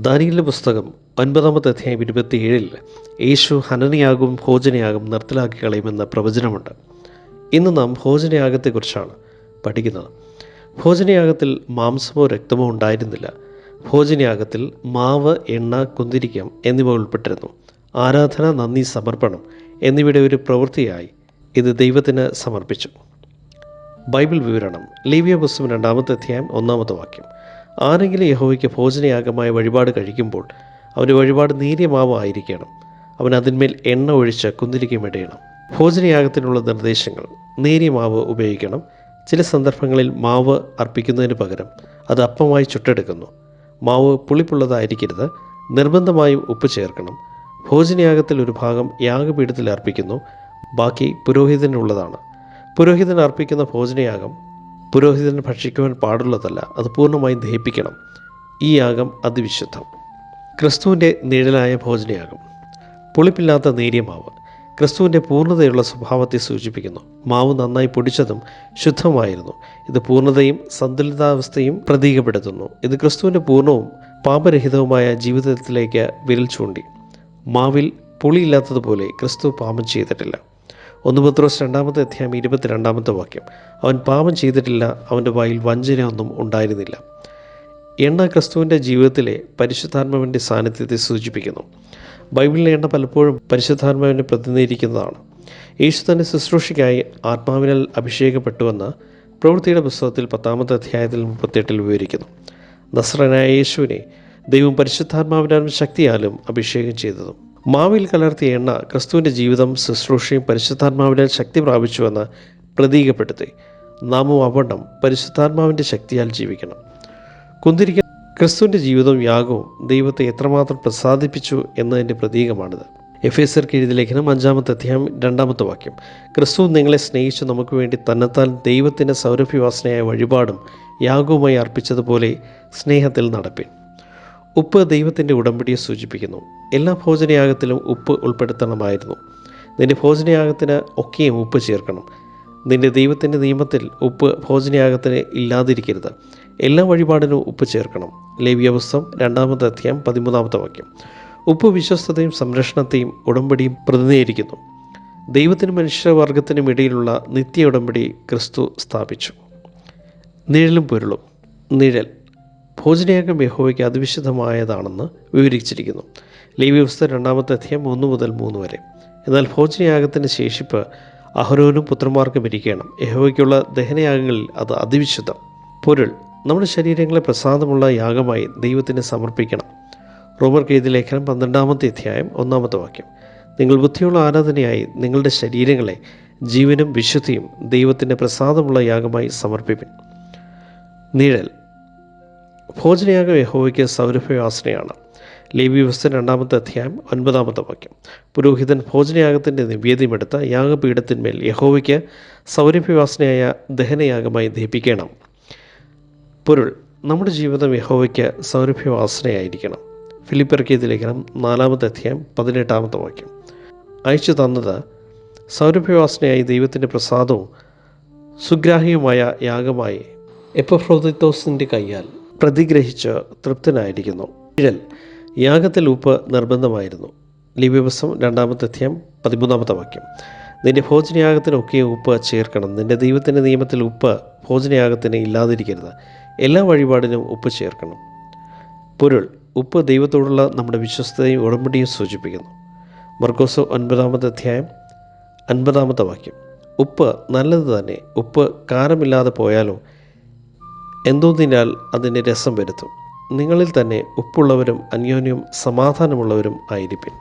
ദാനിയേലിന്റെ പുസ്തകം 9-ാമത്തെ അധ്യായം 27 യേശു ഹനനയാഗവും ഭോജനയാഗം നിർത്തലാക്കി കളയുമെന്ന പ്രവചനമുണ്ട്. ഇന്ന് നാം ഭോജനയാഗത്തെക്കുറിച്ചാണ് പഠിക്കുന്നത്. ഭോജനയാഗത്തിൽ മാംസമോ രക്തമോ ഉണ്ടായിരുന്നില്ല. ഭോജനയാഗത്തിൽ മാവ്, എണ്ണ, കുന്തിരിക്കം എന്നിവ ഉൾപ്പെട്ടിരുന്നു. ആരാധന, നന്ദി, സമർപ്പണം എന്നിവയുടെ ഒരു പ്രവൃത്തിയായി ഇത് ദൈവത്തിന് സമർപ്പിച്ചു. ബൈബിൾ വിവരണം. ലേവ്യ പുസ്തകം 2-ാമത്തെ അധ്യായം 1-ാമത്തെ വാക്യം. ആരെങ്കിലും യഹോവയ്ക്ക് ഭോജനയാഗമായ വഴിപാട് കഴിക്കുമ്പോൾ അവൻ്റെ വഴിപാട് നേരിയ മാവ് ആയിരിക്കണം. അവൻ അതിന്മേൽ എണ്ണ ഒഴിച്ച് കുന്തിരിക്കം ഇടയണം. ഭോജനയാഗത്തിനുള്ള നിർദ്ദേശങ്ങൾ: നേരിയ മാവ് ഉപയോഗിക്കണം. ചില സന്ദർഭങ്ങളിൽ മാവ് അർപ്പിക്കുന്നതിന് പകരം അത് അപ്പമായി ചുട്ടെടുക്കുന്നു. മാവ് പുളിപ്പുള്ളതായിരിക്കരുത്. നിർബന്ധമായും ഉപ്പ് ചേർക്കണം. ഭോജനയാഗത്തിൽ ഒരു ഭാഗം യാഗപീഠത്തിൽ അർപ്പിക്കുന്നു, ബാക്കി പുരോഹിതനുള്ളതാണ്. പുരോഹിതൻ അർപ്പിക്കുന്ന ഭോജനയാഗം പുരോഹിതൻ ഭക്ഷിക്കുവാൻ പാടുള്ളതല്ല. അത് പൂർണ്ണമായും ദഹിപ്പിക്കണം. ഈ യാഗം അതിവിശുദ്ധം. ക്രിസ്തുവിൻ്റെ നിഴലായ ഭോജനയാഗം. പുളിപ്പില്ലാത്ത നേരിയ മാവ് ക്രിസ്തുവിൻ്റെ പൂർണ്ണതയുള്ള സ്വഭാവത്തെ സൂചിപ്പിക്കുന്നു. മാവ് നന്നായി പൊടിച്ചതും ശുദ്ധമായിരുന്നു. ഇത് പൂർണ്ണതയും സന്തുലിതാവസ്ഥയും പ്രതീകപ്പെടുത്തുന്നു. ഇത് ക്രിസ്തുവിൻ്റെ പൂർണ്ണവും പാപരഹിതവുമായ ജീവിതത്തിലേക്ക് വിരൽ ചൂണ്ടി. മാവിൽ പുളിയില്ലാത്തതുപോലെ ക്രിസ്തു പാപം ചെയ്തിട്ടില്ല. 1 പത്രോസ് 2-ാമത്തെ അധ്യായം 22-ാമത്തെ വാക്യം. അവൻ പാപം ചെയ്തിട്ടില്ല, അവൻ്റെ വായിൽ വഞ്ചനയൊന്നും ഉണ്ടായിരുന്നില്ല. എണ്ണ ക്രിസ്തുവിൻ്റെ ജീവിതത്തിലെ പരിശുദ്ധാത്മാവിൻ്റെ സാന്നിധ്യത്തെ സൂചിപ്പിക്കുന്നു. ബൈബിളിലെ എണ്ണ പലപ്പോഴും പരിശുദ്ധാത്മാവിനെ പ്രതിനിധീകരിക്കുന്നതാണ്. യേശു തൻ്റെ ശുശ്രൂഷയ്ക്കായി ആത്മാവിനാൽ അഭിഷേകപ്പെട്ടുവെന്ന് പ്രവൃത്തിയുടെ പുസ്തകത്തിൽ 10-ാമത്തെ അധ്യായത്തിൽ 38 വിവരിക്കുന്നു. നസ്രനായ യേശുവിനെ ദൈവം പരിശുദ്ധാത്മാവിനാലും ശക്തിയാലും അഭിഷേകം ചെയ്തതും. മാവിൽ കലർത്തിയ എണ്ണ ക്രിസ്തുവിൻ്റെ ജീവിതം, ശുശ്രൂഷയും പരിശുദ്ധാത്മാവിനാൽ ശക്തി പ്രാപിച്ചുവെന്ന് പ്രതീകപ്പെടുത്തി. നാമും അവണ്ണം പരിശുദ്ധാത്മാവിൻ്റെ ശക്തിയാൽ ജീവിക്കണം. കുന്തിരിക്കം ക്രിസ്തുവിൻ്റെ ജീവിതവും യാഗവും ദൈവത്തെ എത്രമാത്രം പ്രസാദിപ്പിച്ചു എന്നതിൻ്റെ പ്രതീകമാണിത്. എഫേസ്യർക്ക് എഴുതിയ ലേഖനം 5-ാമത്തെ അധ്യായം 2-ാമത്തെ വാക്യം. ക്രിസ്തു നിങ്ങളെ സ്നേഹിച്ചു നമുക്ക് വേണ്ടി തന്നെത്താൻ ദൈവത്തിൻ്റെ സൗരഭ്യവാസനയായ വഴിപാടും യാഗവുമായി അർപ്പിച്ചതുപോലെ സ്നേഹത്തിൽ നടപ്പിൻ. ഉപ്പ് ദൈവത്തിൻ്റെ ഉടമ്പടിയെ സൂചിപ്പിക്കുന്നു. എല്ലാ ഭോജനയാഗത്തിലും ഉപ്പ് ഉൾപ്പെടുത്തണമായിരുന്നു. നിന്റെ ഭോജനയാഗത്തിന് ഒക്കെയും ഉപ്പ് ചേർക്കണം. നിന്റെ ദൈവത്തിൻ്റെ നിയമത്തിൽ ഉപ്പ് ഭോജനയാഗത്തിന് ഇല്ലാതിരിക്കരുത്. എല്ലാ വഴിപാടിനും ഉപ്പ് ചേർക്കണം. ലേവ്യ പുസ്തകം 2-ാമത്തെ അധ്യായം 13-ാമത്തെ വാക്യം. ഉപ്പ് വിശ്വസ്തതയും സംരക്ഷണത്തെയും ഉടമ്പടിയും പ്രതിനിധീകരിക്കുന്നു. ദൈവത്തിനും മനുഷ്യവർഗത്തിനും ഇടയിലുള്ള നിത്യ ഉടമ്പടി ക്രിസ്തു സ്ഥാപിച്ചു. നിഴലും പൊരുളും. നിഴൽ ഭോജനയാഗം യഹോവയ്ക്ക് അതിവിശുദ്ധമായതാണെന്ന് വിവരിച്ചിരിക്കുന്നു. ലേവ്യ പുസ്തകം 2-ാമത്തെ അധ്യായം 1 മുതൽ 3 വരെ. എന്നാൽ ഭോജനയാഗത്തിൻ്റെ ശേഷിപ്പ് അഹരോനും പുത്രന്മാർക്കും ഇരിക്കണം. യഹോവയ്ക്കുള്ള ദഹനയാഗങ്ങളിൽ അത് അതിവിശുദ്ധം. പൊരുൾ നമ്മുടെ ശരീരങ്ങളെ പ്രസാദമുള്ള യാഗമായി ദൈവത്തിന് സമർപ്പിക്കണം. റോമർക്ക് എഴുതിയ ലേഖനം 12-ാമത്തെ അധ്യായം 1-ാമത്തെ വാക്യം. നിങ്ങൾ ബുദ്ധിയുള്ള ആരാധനയായി നിങ്ങളുടെ ശരീരങ്ങളെ ജീവനും വിശുദ്ധിയും ദൈവത്തിൻ്റെ പ്രസാദമുള്ള യാഗമായി സമർപ്പിപ്പിൻ. നിഴൽ ഭോജനയാഗം യഹോവയ്ക്ക് സൗരഭ്യവാസനയാണ്. ലേവ്യ പുസ്തകം 2-ാമത്തെ അധ്യായം 9-ാമത്തെ വാക്യം. പുരോഹിതൻ ഭോജനയാഗത്തിൻ്റെ നിവേദ്യമെടുത്ത യാഗപീഠത്തിന്മേൽ യഹോവയ്ക്ക് സൗരഭ്യവാസനയായ ദഹനയാഗമായി ദഹിപ്പിക്കണം. പൊരുൾ നമ്മുടെ ജീവിതം യഹോവയ്ക്ക് സൗരഭ്യവാസനയായിരിക്കണം. ഫിലിപ്പിയർക്ക് എഴുതിയ ലേഖനം 4-ാമത്തെ അധ്യായം 18-ാമത്തെ വാക്യം. അയച്ചു തന്നത് സൗരഭ്യവാസനയായി ദൈവത്തിൻ്റെ പ്രസാദവും സുഗ്രാഹ്യവുമായ യാഗമായി എപ്പഫ്രോദിത്തോസിൻ്റെ കയ്യാൽ പ്രതിഗ്രഹിച്ച് തൃപ്തനായിരിക്കുന്നു. നിഴൽ യാഗത്തിൽ ഉപ്പ് നിർബന്ധമായിരുന്നു. ലേവ്യ പുസ്തകം 2-ാമത്തെ അധ്യായം 13-ാമത്തെ വാക്യം. നിന്റെ ഭോജനയാഗത്തിനൊക്കെ ഉപ്പ് ചേർക്കണം. നിന്റെ ദൈവത്തിൻ്റെ നിയമത്തിൽ ഉപ്പ് ഭോജനയാഗത്തിന് ഇല്ലാതിരിക്കരുത്. എല്ലാ വഴിപാടിനും ഉപ്പ് ചേർക്കണം. പൊരുൾ ഉപ്പ് ദൈവത്തോടുള്ള നമ്മുടെ വിശ്വസ്തതയും ഉടമ്പടിയും സൂചിപ്പിക്കുന്നു. മർക്കോസ് 9-ാമത്തെ അധ്യായം 50-ാമത്തെ വാക്യം. ഉപ്പ് നല്ലത് തന്നെ. ഉപ്പ് കാരമില്ലാതെ പോയാലോ എന്തോന്നിനാൽ അതിൻ്റെ രസം വരുത്തും. നിങ്ങളിൽ തന്നെ ഉപ്പുള്ളവരും അന്യോന്യം സമാധാനമുള്ളവരും ആയിരിപ്പിൻ.